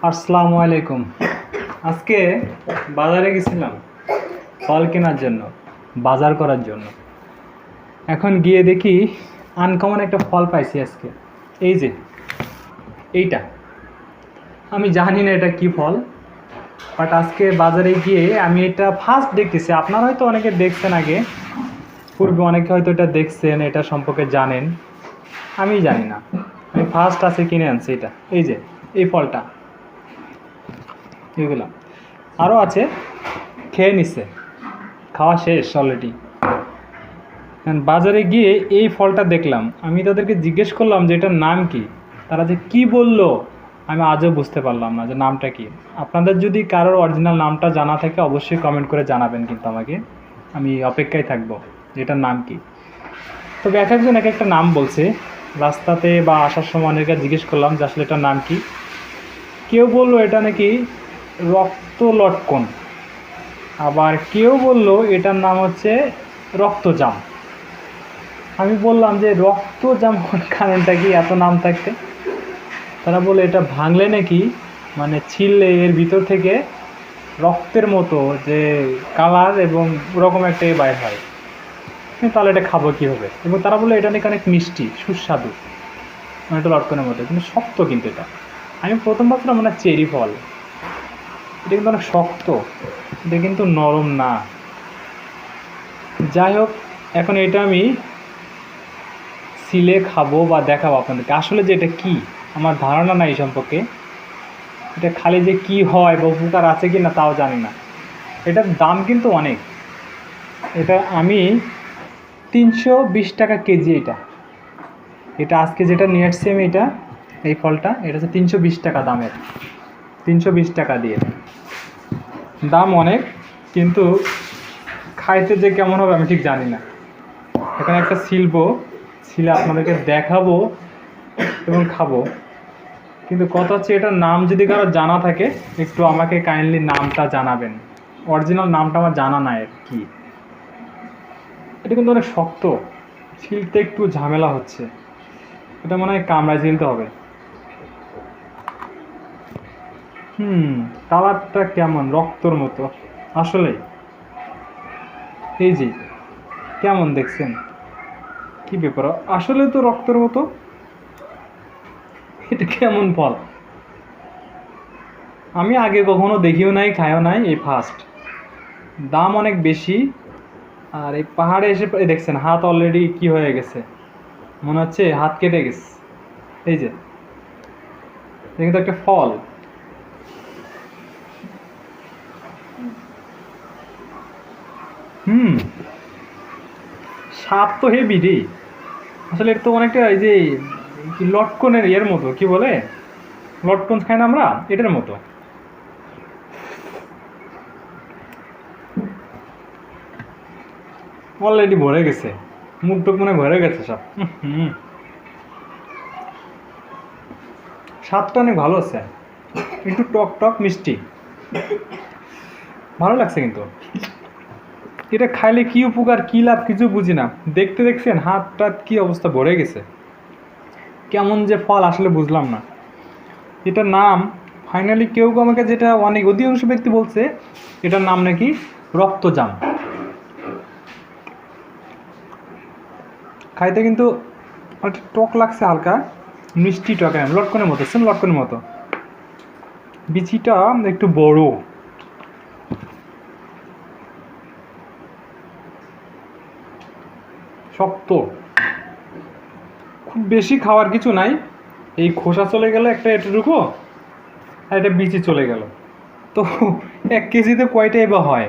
আসসালামু আলাইকুম। আজকে বাজারে গেছিলাম ফল কেনার জন্য, বাজার করার জন্য। এখন গিয়ে দেখি আনকমন একটা ফল পাইছি আজকে। এই যে এইটা, আমি জানি না এটা কি ফল, বাট আজকে বাজারে গিয়ে আমি এটা ফার্স্ট দেখতেছি। আপনারা হয়তো অনেকে দেখছেন আগে, পূর্বে অনেকে হয়তো এটা দেখছেন, এটা সম্পর্কে জানেন, আমি জানি না। আমি ফার্স্ট আজকে কিনে আনছি এটা। এই যে এই ফলটা, এগুলো আরও আছে, খেয়ে নিচ্ছে, খাওয়া শেষ অলরেডি। বাজারে গিয়ে এই ফলটা দেখলাম, আমি তাদেরকে জিজ্ঞেস করলাম যে এটার নাম কি। তারা যে কি বললো আমি আজও বুঝতে পারলাম না যে নামটা কি। আপনাদের যদি কারোর অরিজিনাল নামটা জানা থাকে অবশ্যই কমেন্ট করে জানাবেন, কিন্তু আমাকে, আমি অপেক্ষায় থাকবো যে এটার নাম কি। তবে এক একজন এক একটা নাম বলছে। রাস্তাতে বা আসার সময় অনেকে জিজ্ঞেস করলাম যে আসলে এটার নাম কি। কেউ বললো এটা নাকি রক্ত লটকন, আবার কেউ বলল এটার নাম হচ্ছে রক্তজাম। আমি বললাম যে রক্তজাম কারণটা কি এত নাম থাকতে। তারা বলে এটা ভাঙলে নাকি, মানে ছিললে এর ভিতর থেকে রক্তের মতো যে কালার এবং ওরকম একটা বাইর হয়, তাহলে এটা খাবো কীভাবে। এবং তারা বলে এটা নাকি অনেক মিষ্টি সুস্বাদু, মানে এটা লটকনের মতো, কিন্তু শক্ত। কিন্তু এটা আমি প্রথম ভাবছিলাম মানে চেরি ফল, এটা কিন্তু অনেক শক্ত, এটা কিন্তু নরম না। যাই হোক, এখন এটা আমি সিলে খাবো বা দেখাবো আপনাদেরকে আসলে যে এটা কী। আমার ধারণা নাই এই সম্পর্কে, এটা খালি যে কি হয় বা উপকার আছে কি না তাও জানি না। এটার দাম কিন্তু অনেক। এটা আমি 320 টাকা কেজি। এটা আজকে যেটা নিয়ে আসছি আমি, এটা এই ফলটা, এটা হচ্ছে 320 টাকা দামের। 320 টাকা দিয়ে দাম অনেক, কিন্তু খাইতে যে কেমন হবে আমি ঠিক জানি না। এখানে একটা সিলবো, সিলে আপনাদেরকে দেখাবো এবং খাবো। কিন্তু কথা হচ্ছে এটার নাম যদি কারো জানা থাকে একটু আমাকে কাইন্ডলি নামটা জানাবেন। অরিজিনাল নামটা আমার জানা নাই আর কি। এটা কিন্তু অনেক শক্ত, ছিলতে একটু ঝামেলা হচ্ছে। এটা মনে হয় কামড়ায় ছিলতে হবে। কালারটা কেমন, রক্তর মতো আসলে। এই যে কেমন দেখছেন, কি ব্যাপার, আসলে তো রক্তের মতো। এটা কেমন ফল, আমি আগে কখনো দেখিও নাই, খাইও নাই, এই ফার্স্ট। দাম অনেক বেশি। আর এই পাহাড়ে এসে দেখছেন হাত অলরেডি কি হয়ে গেছে, মনে হচ্ছে হাত কেটে গেছে। এই যে কিন্তু একটা ফল, স্বাদ তো হেভি রে। আসলে এটা তো অনেকটা এই যে লটকনের ইয়ের মতো, কি বলে, লটকন খাই না আমরা, এটার মতো। অলরেডি ভরে গেছে, মুখ টুক মনে ভরে গেছে সব। স্বাদটা অনেক ভালো আছে, একটু টক টক মিষ্টি, ভালো লাগছে। কিন্তু এটা খাইলে কি উপকার কি লাভ কিছু বুঝি না। দেখতে দেখছেন হাত টাত কি অবস্থা, ভরে গেছে। কেমন যে ফল আসলে বুঝলাম না। এটার নাম ফাইনালি কেউ আমাকে, যেটা অনেক অধিকাংশ ব্যক্তি বলছে এটার নাম নাকি রক্তজাম। খাইতে কিন্তু একটা টক লাগছে, হালকা মিষ্টি টক, লটকনের মতো, সেম লটকনের মতো। বিচিটা একটু বড়, শক্ত, খুব বেশি খাওয়ার কিছু নাই। এই খোসা চলে গেল একটা, এটুকু আর এটা বিচি চলে গেল। তো 1 কেজিতে কয়টাই বা হয়।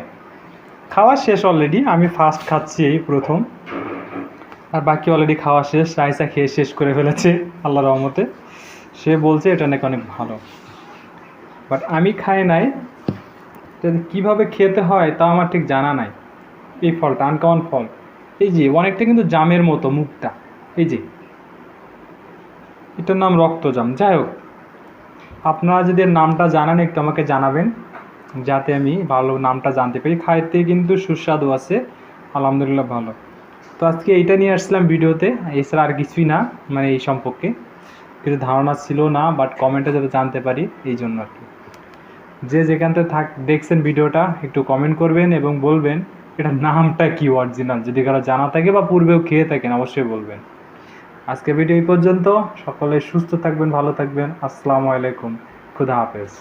খাওয়া শেষ অলরেডি, আমি ফার্স্ট খাচ্ছি এই প্রথম। আর বাকি অলরেডি খাওয়া শেষ, রাইসা খেয়ে শেষ করে ফেলেছে আল্লাহর রহমতে। সে বলছে এটা নাকি অনেক ভালো, বাট আমি খাই নাই। কীভাবে খেতে হয় তা আমার ঠিক জানা নাই। এই ফলটা আনকমন ফল। এই যে অনেকটা কিন্তু জামের মতো মুখটা। এই যে এটার নাম রক্তজাম। যাই হোক, আপনারা যদি নামটা জানান একটু আমাকে জানাবেন, যাতে আমি ভালো নামটা জানতে পারি। খাইতে কিন্তু সুস্বাদু আছে, আলহামদুলিল্লাহ ভালো। তো আজকে এইটা নিয়ে আসলাম ভিডিওতে, এছাড়া আর কিছুই না, মানে এই সম্পর্কে। কিছু ধারণা ছিল না, বাট কমেন্টে যাতে জানতে পারি এই জন্য আর কি। যে যেখান থেকে দেখছেন ভিডিওটা একটু কমেন্ট করবেন এবং বলবেন এটার নামটা কি অরিজিনাল, যদি কারো জানা থাকে বা পূর্বেও খেয়ে থাকেন অবশ্যই বলবেন। আজকে ভিডিও এই পর্যন্ত। সকলে সুস্থ থাকবেন, ভালো থাকবেন। আসসালামু আলাইকুম, খুদা হাফেজ।